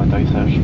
l'atterrissage.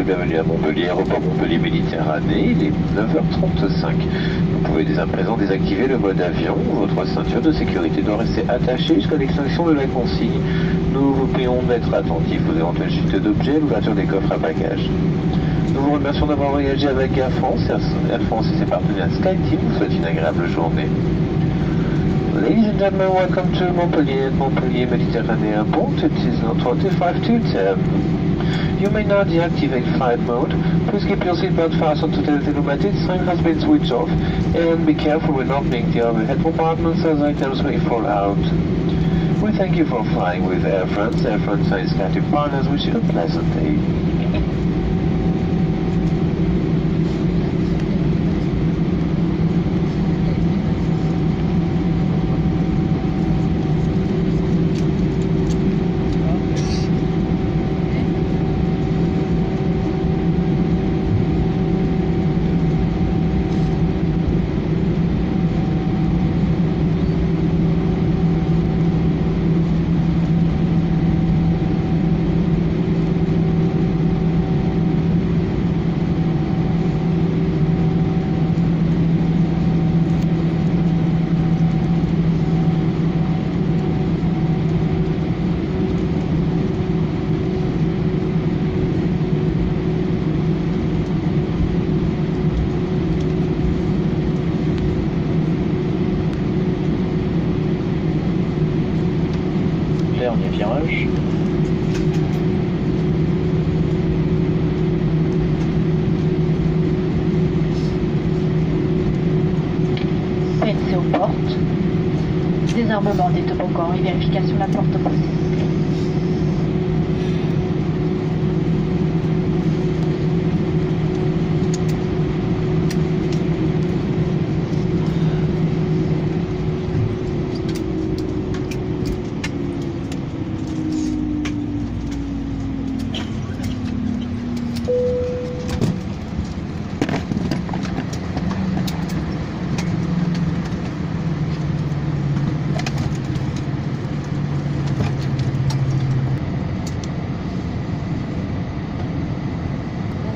bienvenue à Montpellier, aéroport Montpellier Méditerranée, il est 9h35. Vous pouvez dès à présent désactiver le mode avion. Votre ceinture de sécurité doit rester attachée jusqu'à l'extinction de la consigne. Nous vous prions d'être attentifs aux éventuelles chutes d'objets et l'ouverture des coffres à bagages. Nous vous remercions d'avoir voyagé avec Air France. Air France et ses partenaires SkyTeam vous souhaitent une agréable journée. Ladies and gentlemen, welcome to Montpellier Mediterranean Airport. It is now 25 to 10. You may now deactivate flight mode. Please keep your seatbelt fastened to the pneumatic sign has been switched off, and be careful when opening the overhead compartments as items may fall out. We thank you for flying with Air France. Air France and SkyTeam partners wish you a pleasant day. Dernier virage. PNC aux portes. Désarmement des toboggans et vérification de la porte opposée.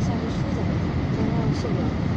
下是梳子，然后是我。